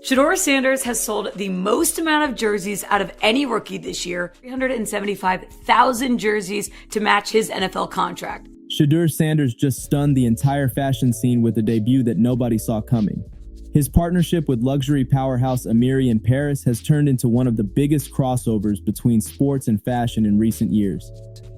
Shedeur Sanders has sold the most amount of jerseys out of any rookie this year, 375,000 jerseys to match his NFL contract. Shedeur Sanders just stunned the entire fashion scene with a debut that nobody saw coming. His partnership with luxury powerhouse Amiri in Paris has turned into one of the biggest crossovers between sports and fashion in recent years.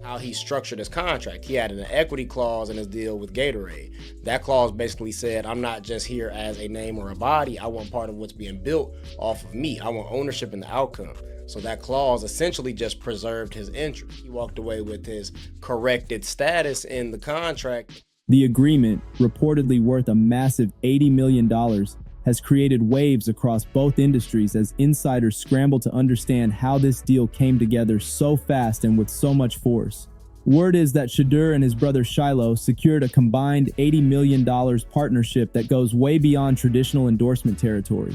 How he structured his contract. He had an equity clause in his deal with Gatorade. That clause basically said, I'm not just here as a name or a body. I want part of what's being built off of me. I want ownership in the outcome. So that clause essentially just preserved his interest. He walked away with his corrected status in the contract. The agreement, reportedly worth a massive $80 million, has created waves across both industries as insiders scramble to understand how this deal came together so fast and with so much force. Word is that Shedeur and his brother Shiloh secured a combined $80 million partnership that goes way beyond traditional endorsement territory.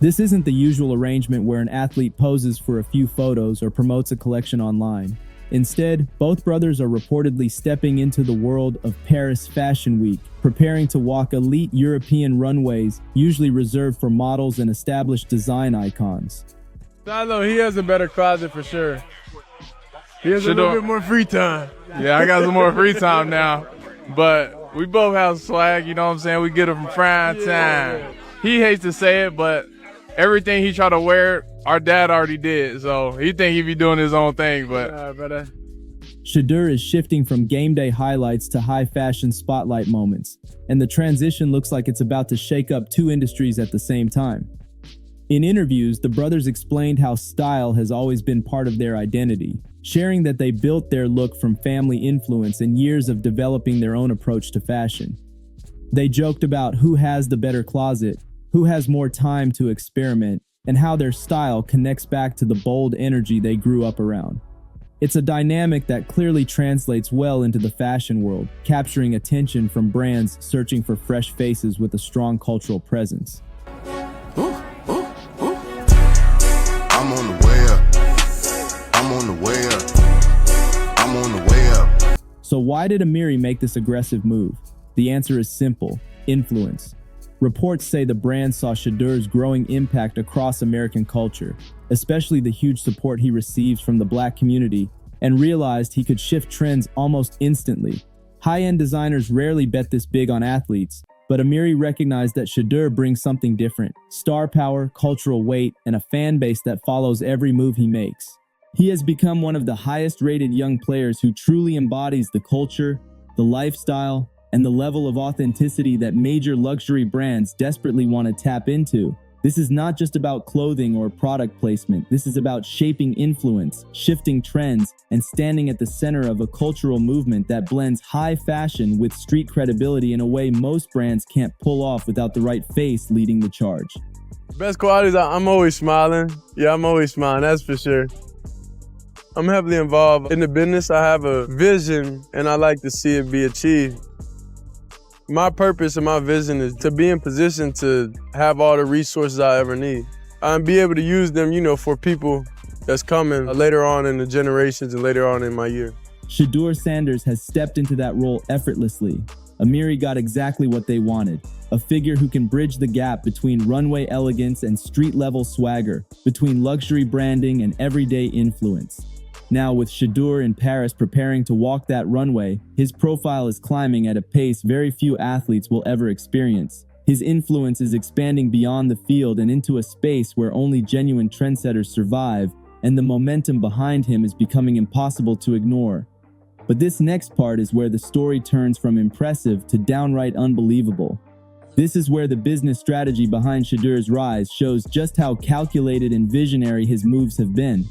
This isn't the usual arrangement where an athlete poses for a few photos or promotes a collection online. Instead, both brothers are reportedly stepping into the world of Paris Fashion Week, preparing to walk elite European runways, usually reserved for models and established design icons. Shiloh, he has a better closet for sure. He has a little bit more free time. Yeah, I got some more free time now. But we both have swag, you know what I'm saying? We get it from prime time. He hates to say it, but everything he try to wear, our dad already did, so he think he be doing his own thing, but... Shedeur is shifting from game day highlights to high fashion spotlight moments, and the transition looks like it's about to shake up two industries at the same time. In interviews, the brothers explained how style has always been part of their identity, sharing that they built their look from family influence and years of developing their own approach to fashion. They joked about who has the better closet, who has more time to experiment, and how their style connects back to the bold energy they grew up around. It's a dynamic that clearly translates well into the fashion world, capturing attention from brands searching for fresh faces with a strong cultural presence. I'm on the way up. I'm on the way up. I'm on the way up. So why did Amiri make this aggressive move? The answer is simple: influence. Reports say the brand saw Shedeur's growing impact across American culture, especially the huge support he receives from the Black community, and realized he could shift trends almost instantly. High-end designers rarely bet this big on athletes, but Amiri recognized that Shedeur brings something different: star power, cultural weight, and a fan base that follows every move he makes. He has become one of the highest-rated young players who truly embodies the culture, the lifestyle, and the level of authenticity that major luxury brands desperately want to tap into. This is not just about clothing or product placement. This is about shaping influence, shifting trends, and standing at the center of a cultural movement that blends high fashion with street credibility in a way most brands can't pull off without the right face leading the charge. Best qualities, I'm always smiling. Yeah, I'm always smiling, that's for sure. I'm heavily involved in the business. I have a vision, and I like to see it be achieved. My purpose and my vision is to be in position to have all the resources I ever need and be able to use them, for people that's coming later on in the generations and later on in my year. Shedeur Sanders has stepped into that role effortlessly. Amiri got exactly what they wanted: a figure who can bridge the gap between runway elegance and street-level swagger, between luxury branding and everyday influence. Now, with Shedeur in Paris preparing to walk that runway, his profile is climbing at a pace very few athletes will ever experience. His influence is expanding beyond the field and into a space where only genuine trendsetters survive, and the momentum behind him is becoming impossible to ignore. But this next part is where the story turns from impressive to downright unbelievable. This is where the business strategy behind Shedeur's rise shows just how calculated and visionary his moves have been.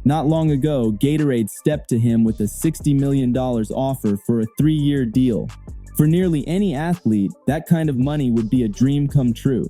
Not long ago, Gatorade stepped to him with a $60 million offer for a 3-year deal. For nearly any athlete, that kind of money would be a dream come true.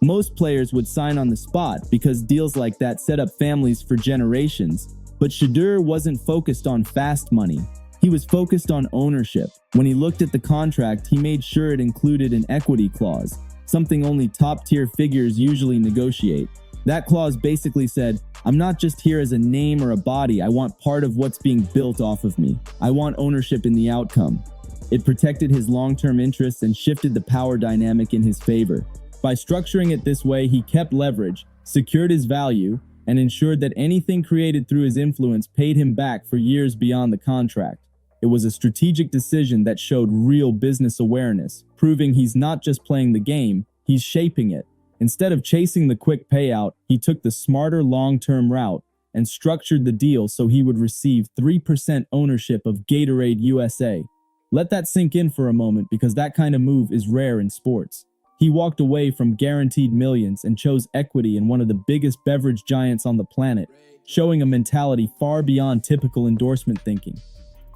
Most players would sign on the spot because deals like that set up families for generations. But Shedeur wasn't focused on fast money. He was focused on ownership. When he looked at the contract, he made sure it included an equity clause, something only top-tier figures usually negotiate. That clause basically said, I'm not just here as a name or a body, I want part of what's being built off of me. I want ownership in the outcome. It protected his long-term interests and shifted the power dynamic in his favor. By structuring it this way, he kept leverage, secured his value, and ensured that anything created through his influence paid him back for years beyond the contract. It was a strategic decision that showed real business awareness, proving he's not just playing the game, he's shaping it. Instead of chasing the quick payout, he took the smarter long-term route and structured the deal so he would receive 3% ownership of Gatorade USA. Let that sink in for a moment, because that kind of move is rare in sports. He walked away from guaranteed millions and chose equity in one of the biggest beverage giants on the planet, showing a mentality far beyond typical endorsement thinking.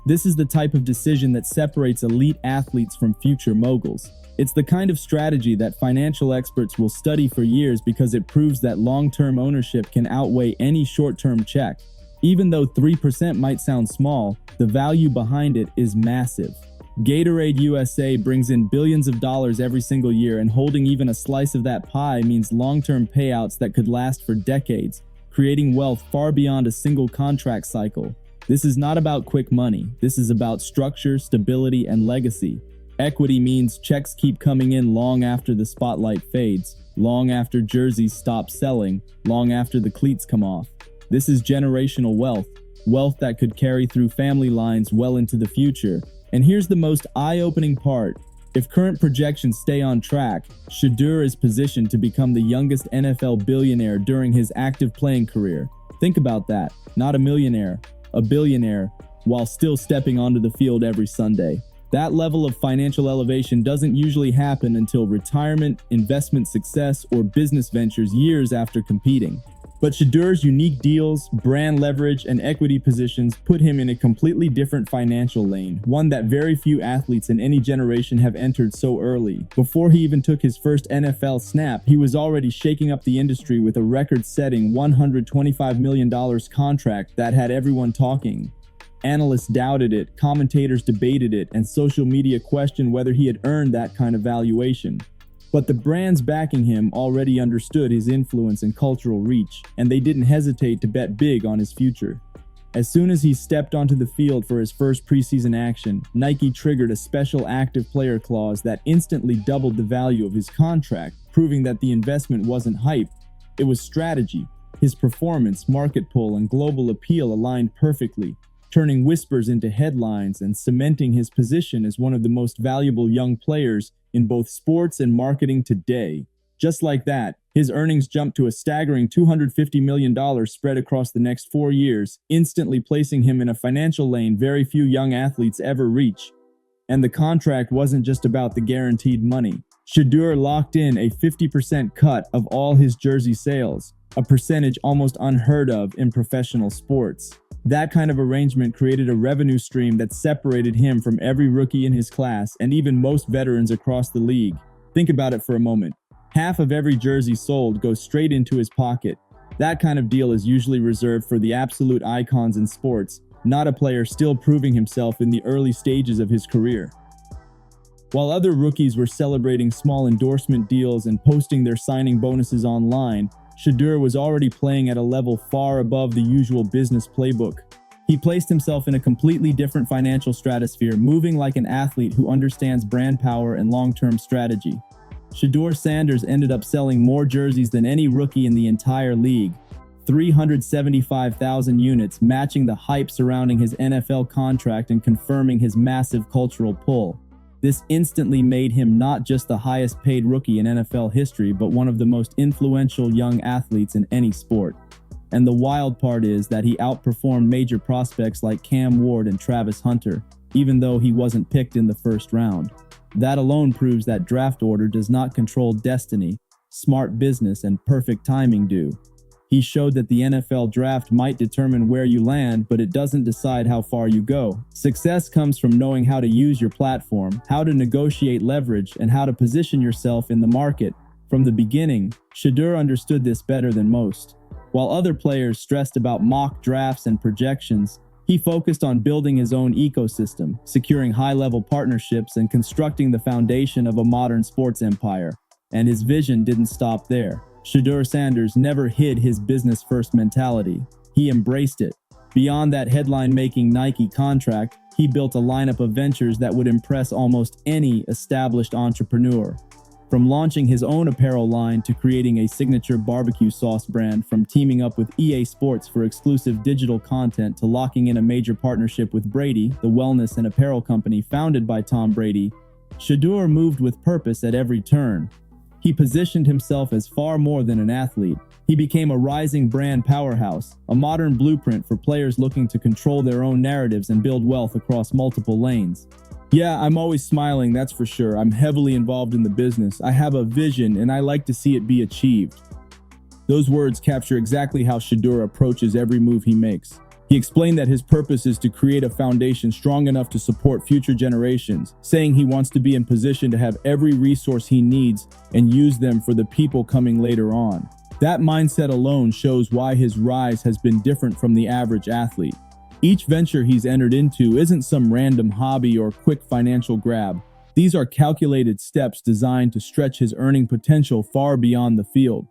This is the type of decision that separates elite athletes from future moguls. It's the kind of strategy that financial experts will study for years because it proves that long-term ownership can outweigh any short-term check. Even though 3% might sound small, the value behind it is massive. Gatorade USA brings in billions of dollars every single year, and holding even a slice of that pie means long-term payouts that could last for decades, creating wealth far beyond a single contract cycle. This is not about quick money. This is about structure, stability, and legacy. Equity means checks keep coming in long after the spotlight fades, long after jerseys stop selling, long after the cleats come off. This is generational wealth, wealth that could carry through family lines well into the future. And here's the most eye-opening part. If current projections stay on track, Shedeur is positioned to become the youngest NFL billionaire during his active playing career. Think about that. Not a millionaire, a billionaire, while still stepping onto the field every Sunday. That level of financial elevation doesn't usually happen until retirement, investment success, or business ventures years after competing. But Shedeur's unique deals, brand leverage, and equity positions put him in a completely different financial lane, one that very few athletes in any generation have entered so early. Before he even took his first NFL snap, he was already shaking up the industry with a record-setting $125 million contract that had everyone talking. Analysts doubted it, commentators debated it, and social media questioned whether he had earned that kind of valuation. But the brands backing him already understood his influence and cultural reach, and they didn't hesitate to bet big on his future. As soon as he stepped onto the field for his first preseason action, Nike triggered a special active player clause that instantly doubled the value of his contract, proving that the investment wasn't hype, it was strategy. His performance, market pull, and global appeal aligned perfectly, turning whispers into headlines and cementing his position as one of the most valuable young players in both sports and marketing today. Just like that, his earnings jumped to a staggering $250 million spread across the next 4 years, instantly placing him in a financial lane very few young athletes ever reach. And the contract wasn't just about the guaranteed money. Shedeur locked in a 50% cut of all his jersey sales, a percentage almost unheard of in professional sports. That kind of arrangement created a revenue stream that separated him from every rookie in his class and even most veterans across the league. Think about it for a moment. Half of every jersey sold goes straight into his pocket. That kind of deal is usually reserved for the absolute icons in sports, not a player still proving himself in the early stages of his career. While other rookies were celebrating small endorsement deals and posting their signing bonuses online, Shedeur was already playing at a level far above the usual business playbook. He placed himself in a completely different financial stratosphere, moving like an athlete who understands brand power and long-term strategy. Shedeur Sanders ended up selling more jerseys than any rookie in the entire league, 375,000 units, matching the hype surrounding his NFL contract and confirming his massive cultural pull. This instantly made him not just the highest paid rookie in NFL history, but one of the most influential young athletes in any sport. And the wild part is that he outperformed major prospects like Cam Ward and Travis Hunter, even though he wasn't picked in the first round. That alone proves that draft order does not control destiny, smart business, and perfect timing do. He showed that the NFL draft might determine where you land, but it doesn't decide how far you go. Success comes from knowing how to use your platform, how to negotiate leverage, and how to position yourself in the market. From the beginning, Shedeur understood this better than most. While other players stressed about mock drafts and projections, he focused on building his own ecosystem, securing high-level partnerships, and constructing the foundation of a modern sports empire. And his vision didn't stop there. Shedeur Sanders never hid his business-first mentality. He embraced it. Beyond that headline-making Nike contract, he built a lineup of ventures that would impress almost any established entrepreneur. From launching his own apparel line to creating a signature barbecue sauce brand, from teaming up with EA Sports for exclusive digital content to locking in a major partnership with Brady, the wellness and apparel company founded by Tom Brady, Shedeur moved with purpose at every turn. He positioned himself as far more than an athlete. He became a rising brand powerhouse, a modern blueprint for players looking to control their own narratives and build wealth across multiple lanes. Yeah, I'm always smiling, that's for sure. I'm heavily involved in the business. I have a vision and I like to see it be achieved. Those words capture exactly how Shedeur approaches every move he makes. He explained that his purpose is to create a foundation strong enough to support future generations, saying he wants to be in position to have every resource he needs and use them for the people coming later on. That mindset alone shows why his rise has been different from the average athlete. Each venture he's entered into isn't some random hobby or quick financial grab. These are calculated steps designed to stretch his earning potential far beyond the field.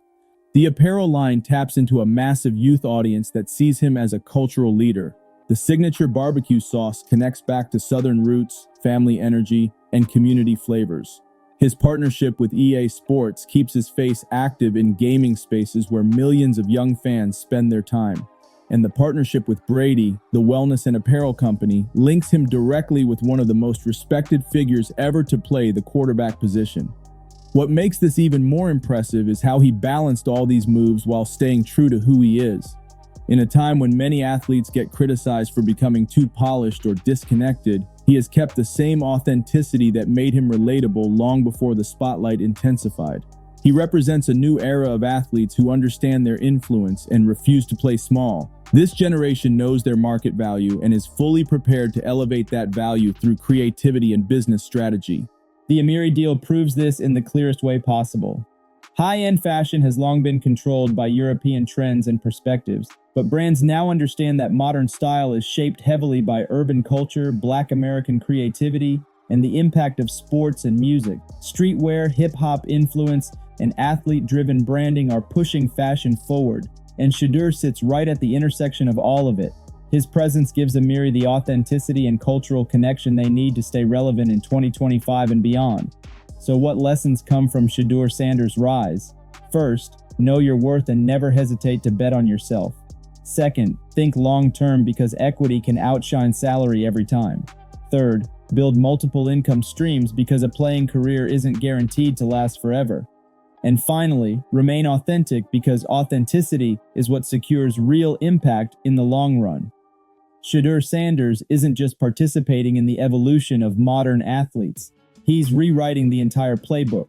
The apparel line taps into a massive youth audience that sees him as a cultural leader. The signature barbecue sauce connects back to Southern roots, family energy, and community flavors. His partnership with EA Sports keeps his face active in gaming spaces where millions of young fans spend their time. And the partnership with Brady, the wellness and apparel company, links him directly with one of the most respected figures ever to play the quarterback position. What makes this even more impressive is how he balanced all these moves while staying true to who he is. In a time when many athletes get criticized for becoming too polished or disconnected, he has kept the same authenticity that made him relatable long before the spotlight intensified. He represents a new era of athletes who understand their influence and refuse to play small. This generation knows their market value and is fully prepared to elevate that value through creativity and business strategy. The Amiri deal proves this in the clearest way possible. High-end fashion has long been controlled by European trends and perspectives, but brands now understand that modern style is shaped heavily by urban culture, Black American creativity, and the impact of sports and music. Streetwear, hip-hop influence, and athlete-driven branding are pushing fashion forward, and Shedeur sits right at the intersection of all of it. His presence gives Amiri the authenticity and cultural connection they need to stay relevant in 2025 and beyond. So what lessons come from Shedeur Sanders' rise? First, know your worth and never hesitate to bet on yourself. Second, think long-term because equity can outshine salary every time. Third, build multiple income streams because a playing career isn't guaranteed to last forever. And finally, remain authentic because authenticity is what secures real impact in the long run. Shedeur Sanders isn't just participating in the evolution of modern athletes. He's rewriting the entire playbook.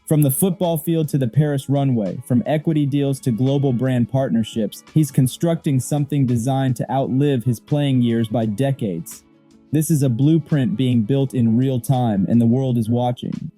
From the football field to the Paris runway, from equity deals to global brand partnerships, he's constructing something designed to outlive his playing years by decades. This is a blueprint being built in real time, and the world is watching.